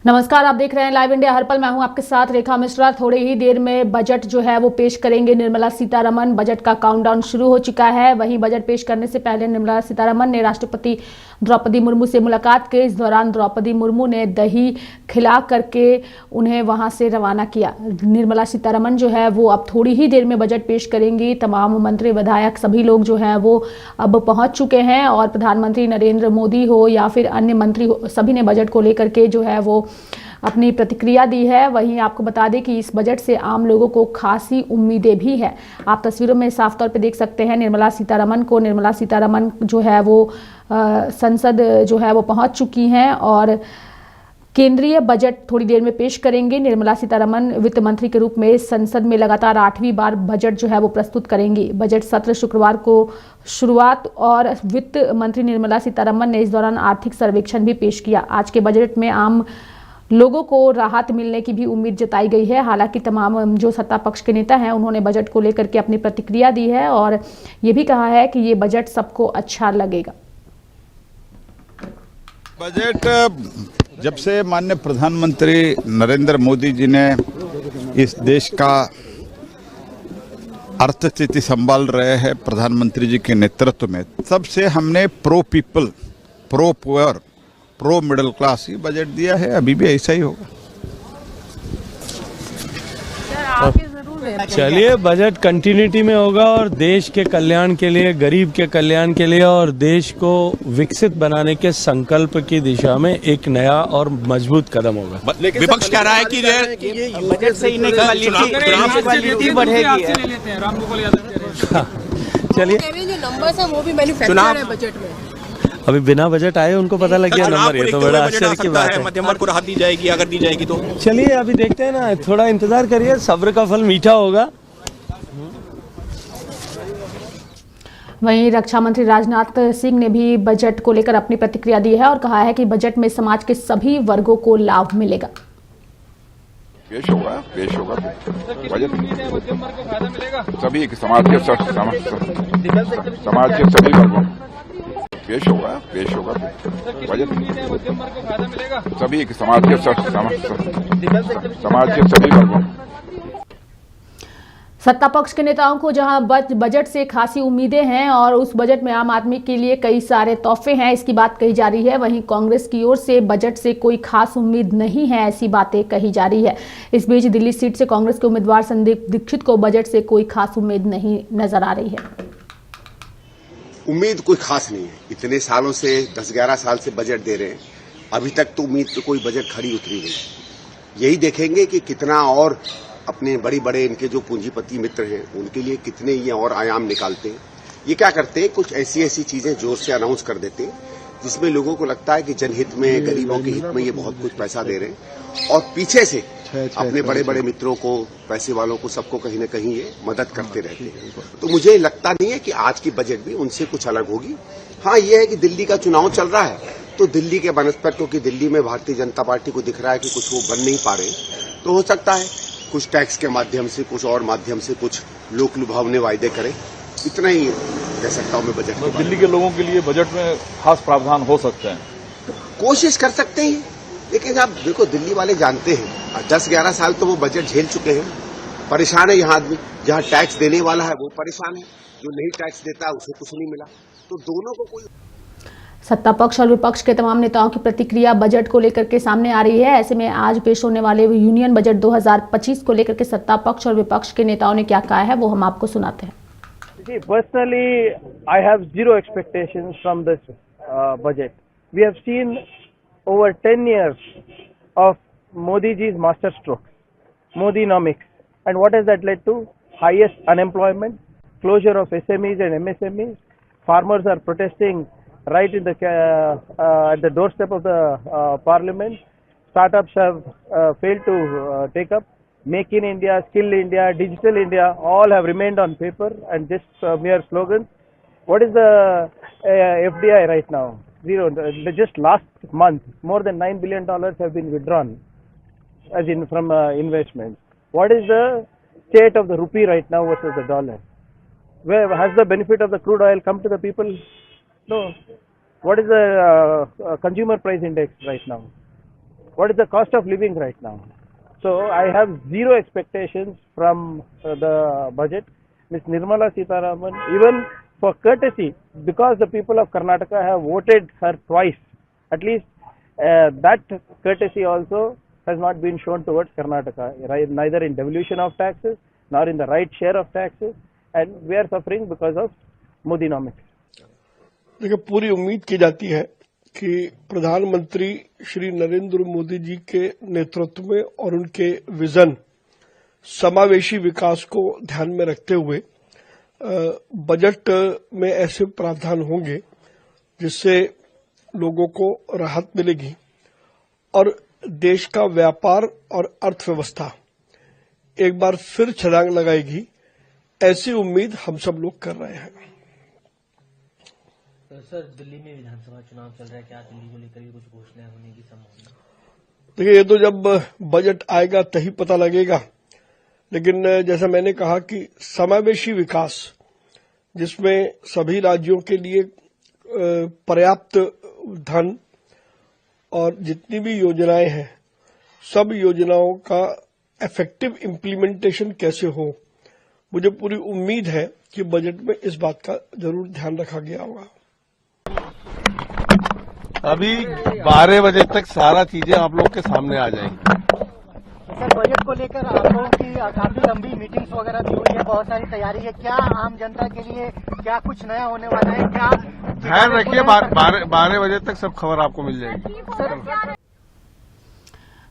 नमस्कार, आप देख रहे हैं लाइव इंडिया हर पल। मैं हूं आपके साथ रेखा मिश्रा। थोड़ी ही देर में बजट जो है वो पेश करेंगे निर्मला सीतारमण। बजट का काउंटडाउन शुरू हो चुका है। वहीं बजट पेश करने से पहले निर्मला सीतारमण ने राष्ट्रपति द्रौपदी मुर्मू से मुलाकात की। इस दौरान द्रौपदी मुर्मू ने दही खिला करके उन्हें वहां से रवाना किया। निर्मला सीतारमण जो है वो अब थोड़ी ही देर में बजट पेश करेंगी। तमाम मंत्री, विधायक, सभी लोग जो हैं वो अब पहुंच चुके हैं और प्रधानमंत्री नरेंद्र मोदी हो या फिर अन्य मंत्री हो, सभी ने बजट को लेकर के जो है वो अपनी प्रतिक्रिया दी है। वहीं आपको बता दें कि इस बजट से आम लोगों को खासी उम्मीदें भी है। आप तस्वीरों में साफ तौर पे देख सकते हैं निर्मला सीतारमण को। निर्मला सीतारमण जो है वो संसद जो है वो पहुंच चुकी हैं और केंद्रीय बजट थोड़ी देर में पेश करेंगे। निर्मला सीतारमण वित्त मंत्री के रूप में संसद में लगातार 8वीं बार बजट जो है वो प्रस्तुत करेंगी। बजट सत्र शुक्रवार को शुरुआत और वित्त मंत्री निर्मला सीतारमण ने इस दौरान आर्थिक सर्वेक्षण भी पेश किया। आज के बजट में आम लोगों को राहत मिलने की भी उम्मीद जताई गई है। हालांकि तमाम जो सत्ता पक्ष के नेता हैं उन्होंने बजट को लेकर के अपनी प्रतिक्रिया दी है और ये भी कहा है कि ये बजट सबको अच्छा लगेगा। बजट जब से माननीय प्रधानमंत्री नरेंद्र मोदी जी ने इस देश का अर्थस्थिति संभाल रहे हैं प्रधानमंत्री जी के नेतृत्व में, तब से हमने pro people, pro poor, pro middle class ही बजट दिया है। अभी भी ऐसा ही होगा। चलिए, बजट कंटिन्यूटी में होगा और देश के कल्याण के लिए, गरीब के कल्याण के लिए और देश को विकसित बनाने के संकल्प की दिशा में एक नया और मजबूत कदम होगा। विपक्ष कह रहा है कि ये बजट से इनइक्वालिटी बढ़ेगी। चलिए, जो नंबर्स है वो भी मैन्युफैक्चर है बजट में। अभी बिना बजट आए उनको पता लग गया नंबर। ये तो बड़ा आश्चर्य की बात है। मध्यम वर्ग को राहत दी जाएगी अगर दी जाएगी तो। चलिए, अभी देखते हैं ना, थोड़ा इंतजार करिए, सब्र का फल मीठा होगा। वहीं रक्षा मंत्री राजनाथ सिंह ने भी बजट को लेकर अपनी प्रतिक्रिया दी है और कहा है कि बजट में समाज के सभी वर्गों को लाभ मिलेगा। पेश होगा बजट सभी समाज के सभी वर्गों पेश होगा बजट सभी समाज के सभी वर्गों। सत्ता पक्ष के नेताओं को जहां बजट से खासी उम्मीदें हैं और उस बजट में आम आदमी के लिए कई सारे तोहफे हैं, इसकी बात कही जा रही है। वहीं कांग्रेस की ओर से बजट से कोई खास उम्मीद नहीं है, ऐसी बातें कही जा रही है। इस बीच दिल्ली सीट से कांग्रेस के उम्मीदवार संदीप दीक्षित को बजट से कोई खास उम्मीद नहीं नजर आ रही है। उम्मीद कोई खास नहीं है। इतने सालों से 10-11 साल से बजट दे रहे हैं, अभी तक तो उम्मीद पे कोई बजट खड़ी उतरी नहीं। यही देखेंगे कि कितना और अपने बड़े इनके जो पूंजीपति मित्र हैं उनके लिए कितने ये और आयाम निकालते हैं। ये क्या करते हैं, कुछ ऐसी चीजें जोर से अनाउंस कर देते हैं जिसमें लोगों को लगता है कि जनहित में, गरीबों के हित में ये बहुत कुछ पैसा दे रहे हैं और पीछे से अपने बड़े मित्रों को, पैसे वालों को, सबको कहीं न कहीं ये मदद करते रहते हैं। तो मुझे लगता नहीं है कि आज की बजट भी उनसे कुछ अलग होगी। हाँ, ये है कि दिल्ली का चुनाव चल रहा है तो दिल्ली के बनस्पत, क्योंकि दिल्ली में भारतीय जनता पार्टी को दिख रहा है कि कुछ वो बन नहीं पा रहे, तो हो सकता है कुछ टैक्स के माध्यम से, कुछ और माध्यम से कुछ लोक लुभावने वायदे करें। इतना ही कह सकता हूं मैं बजट में। दिल्ली के लोगों के लिए बजट में खास प्रावधान हो सकते हैं, कोशिश कर सकते हैं, लेकिन आप देखो दिल्ली वाले जानते हैं 10-11 साल तो वो बजट झेल चुके हैं। परेशान है यहाँ आदमी, जहाँ टैक्स देने वाला है वो परेशान है, जो नहीं टैक्स देता है उसे कुछ नहीं मिला। तो दोनों को कोई सत्ता पक्ष और विपक्ष के तमाम नेताओं की प्रतिक्रिया बजट को लेकर के सामने आ रही है। ऐसे में आज पेश होने वाले यूनियन बजट 2025 को लेकर के सत्ता पक्ष और विपक्ष के नेताओं ने क्या कहा है वो हम आपको सुनाते हैं। Personally, I have zero expectations from this budget. We have seen over 10 years of Modi ji's masterstroke, Modinomics, and what has that led to? Highest unemployment, closure of SMEs and MSMEs. Farmers are protesting right in the at the doorstep of the parliament. Startups have failed to take up. Make in India, Skill India, Digital India, all have remained on paper and just mere slogans. What is the FDI right now? Zero. Just last month, more than $9 billion have been withdrawn, as in from investments. What is the state of the rupee right now versus the dollar? Where has the benefit of the crude oil come to the people? No. What is the consumer price index right now? what is the cost of living right now. So I have zero expectations from the budget. Ms. Nirmala Sitharaman, even for courtesy, because the people of Karnataka have voted her twice, at least that courtesy also has not been shown towards Karnataka, right? Neither in devolution of taxes nor in the right share of taxes, and we are suffering because of Modinomics. देखिए, पूरी उम्मीद की जाती है कि प्रधानमंत्री श्री नरेंद्र मोदी जी के नेतृत्व में और उनके विजन समावेशी विकास को ध्यान में रखते हुए बजट में ऐसे प्रावधान होंगे जिससे लोगों को राहत मिलेगी और देश का व्यापार और अर्थव्यवस्था एक बार फिर छलांग लगाएगी, ऐसी उम्मीद हम सब लोग कर रहे हैं। सर, दिल्ली में विधानसभा चुनाव चल रहा है, क्या दिल्ली को लेकर भी कुछ घोषणाएं होने की संभावना? देखिए, ये तो जब बजट आएगा तभी पता लगेगा, लेकिन जैसा मैंने कहा कि समावेशी विकास जिसमें सभी राज्यों के लिए पर्याप्त धन और जितनी भी योजनाएं हैं, सब योजनाओं का इफेक्टिव इम्प्लीमेंटेशन कैसे हो, मुझे पूरी उम्मीद है कि बजट में इस बात का जरूर ध्यान रखा गया होगा। अभी 12 बजे तक सारा चीजें आप लोग के सामने आ जाएंगी। सर, बजट को लेकर आप लोगों की काफी लंबी मीटिंग्स वगैरह भी हुई है, बहुत सारी तैयारी है, क्या आम जनता के लिए क्या कुछ नया होने वाला है? क्या ध्यान रखिए, 12 बजे तक सब खबर आपको मिल जाएगी।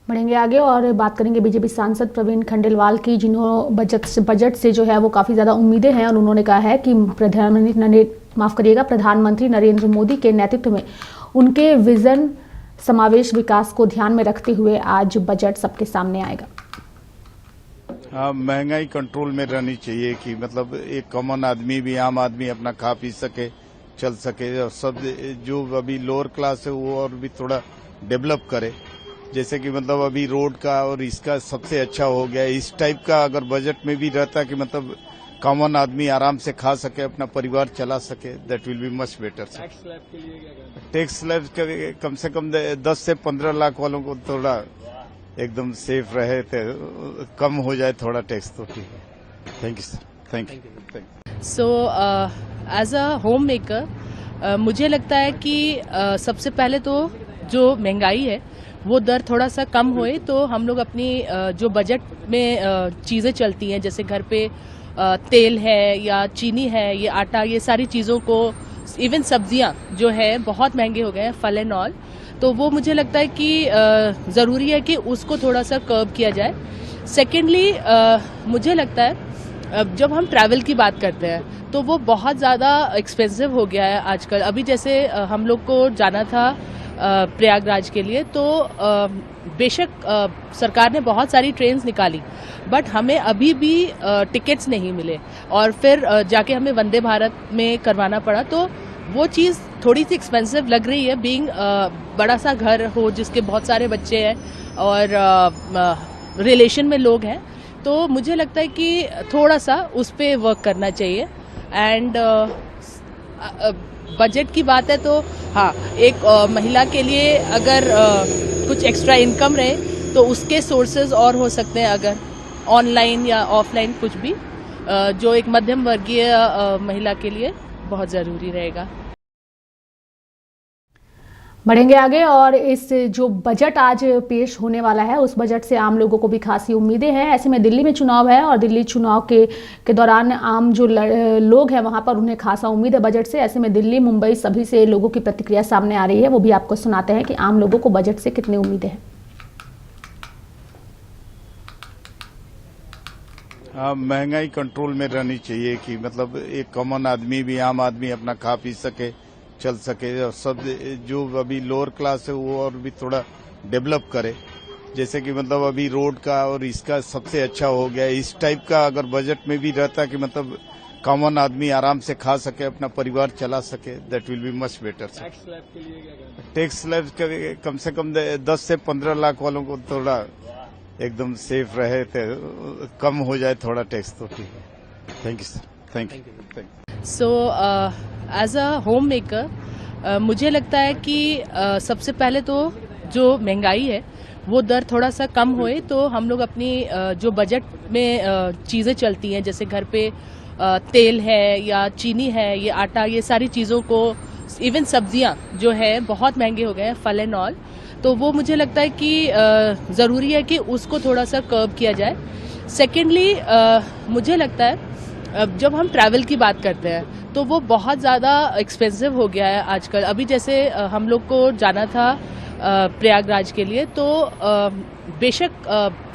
बढ़ेंगे आगे और बात करेंगे बीजेपी सांसद प्रवीण खंडेलवाल की, जिन्होंने बजट से जो है वो काफ़ी ज़्यादा उम्मीदें हैं और उन्होंने कहा है कि प्रधानमंत्री नरेंद्र मोदी के नेतृत्व में उनके विजन समावेश विकास को ध्यान में रखते हुए आज बजट सबके सामने आएगा। महंगाई कंट्रोल में रहनी चाहिए कि मतलब एक कॉमन आदमी भी, आम आदमी अपना खा पी सके, चल सके, और सब जो अभी लोअर क्लास है वो और भी थोड़ा डेवलप करे। जैसे कि मतलब अभी रोड का और इसका सबसे अच्छा हो गया, इस टाइप का अगर बजट में भी रहता कि मतलब कॉमन आदमी आराम से खा सके, अपना परिवार चला सके, that will be much better. Tax slab कम से कम 10 से 15 लाख वालों को थोड़ा एकदम सेफ रहे, तो कम हो जाए थोड़ा टैक्स तो ठीक है। Thank you sir, thank you. So as a homemaker मुझे लगता है कि सबसे पहले तो जो महंगाई है वो दर थोड़ा सा कम होए तो हम लोग अपनी जो बजट में चीज़ें चलती हैं, जैसे घर पे तेल है या चीनी है, ये आटा, ये सारी चीज़ों को, इवन सब्जियां जो है बहुत महंगे हो गए हैं, फल एंड ऑल, तो वो मुझे लगता है कि ज़रूरी है कि उसको थोड़ा सा कर्ब किया जाए। सेकेंडली मुझे लगता है जब हम ट्रैवल की बात करते हैं तो वो बहुत ज़्यादा एक्सपेंसिव हो गया है आजकल। अभी जैसे हम लोग को जाना था प्रयागराज के लिए, तो बेशक सरकार ने बहुत सारी ट्रेन्स निकाली, बट हमें अभी भी टिकट्स नहीं मिले और फिर जाके हमें वंदे भारत में करवाना पड़ा, तो वो चीज़ थोड़ी सी एक्सपेंसिव लग रही है। बीइंग बड़ा सा घर हो जिसके बहुत सारे बच्चे हैं और रिलेशन में लोग हैं, तो मुझे लगता है कि थोड़ा सा उस पर वर्क करना चाहिए। एंड बजट की बात है तो हाँ, एक महिला के लिए अगर कुछ एक्स्ट्रा इनकम रहे तो उसके सोर्सेज और हो सकते हैं, अगर ऑनलाइन या ऑफलाइन कुछ भी, जो एक मध्यम वर्गीय महिला के लिए बहुत ज़रूरी रहेगा। बढ़ेंगे आगे और इस जो बजट आज पेश होने वाला है उस बजट से आम लोगों को भी खासी उम्मीदें हैं। ऐसे में दिल्ली में चुनाव है और दिल्ली चुनाव के दौरान आम जो लोग हैं वहां पर उन्हें खासा उम्मीद है बजट से। ऐसे में दिल्ली, मुंबई सभी से लोगों की प्रतिक्रिया सामने आ रही है, वो भी आपको सुनाते हैं कि आम लोगों को बजट से कितनी उम्मीदें हैं। महंगाई कंट्रोल में रहनी चाहिए कि मतलब एक कॉमन आदमी भी, आम आदमी अपना खा पी सके, चल सके, और सब जो अभी लोअर क्लास है वो और भी थोड़ा डेवलप करे। जैसे कि मतलब अभी रोड का और इसका सबसे अच्छा हो गया, इस टाइप का अगर बजट में भी रहता कि मतलब कॉमन आदमी आराम से खा सके, अपना परिवार चला सके, that will be much better. Tax slab कम से कम 10 से 15 लाख वालों को थोड़ा एकदम सेफ रहे, तो कम हो जाए थोड़ा टैक्स तो ठीक है। Thank you sir, thank you. So as a homemaker मुझे लगता है कि सबसे पहले तो जो महंगाई है वो दर थोड़ा सा कम होए तो हम लोग अपनी जो बजट में चीज़ें चलती हैं, जैसे घर पे तेल है या चीनी है, ये आटा, ये सारी चीज़ों को, इवन सब्जियां जो है बहुत महंगे हो गए हैं, फल एंड ऑल, तो वो मुझे लगता है कि ज़रूरी है कि उसको थोड़ा सा कर्ब किया जाए। सेकेंडली मुझे लगता है जब हम ट्रैवल की बात करते हैं तो वो बहुत ज़्यादा एक्सपेंसिव हो गया है आजकल। अभी जैसे हम लोग को जाना था प्रयागराज के लिए, तो बेशक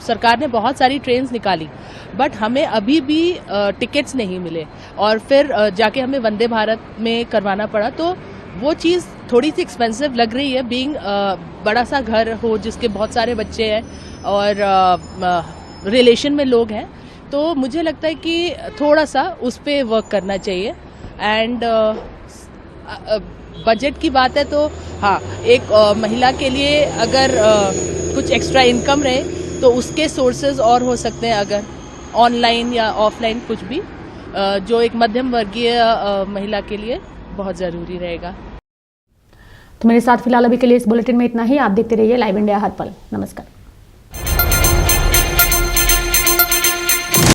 सरकार ने बहुत सारी ट्रेन्स निकाली, बट हमें अभी भी टिकट्स नहीं मिले और फिर जाके हमें वंदे भारत में करवाना पड़ा। तो वो चीज़ थोड़ी सी एक्सपेंसिव लग रही है, बीइंग बड़ा सा घर हो जिसके बहुत सारे बच्चे हैं और रिलेशन में लोग हैं, तो मुझे लगता है कि थोड़ा सा उस पर वर्क करना चाहिए। एंड बजट की बात है तो हाँ, एक महिला के लिए अगर कुछ एक्स्ट्रा इनकम रहे तो उसके सोर्सेज और हो सकते हैं, अगर ऑनलाइन या ऑफलाइन कुछ भी, जो एक मध्यम वर्गीय महिला के लिए बहुत ज़रूरी रहेगा। तो मेरे साथ फिलहाल अभी के लिए इस बुलेटिन में इतना ही। आप देखते रहिए लाइव इंडिया हर पल। नमस्कार।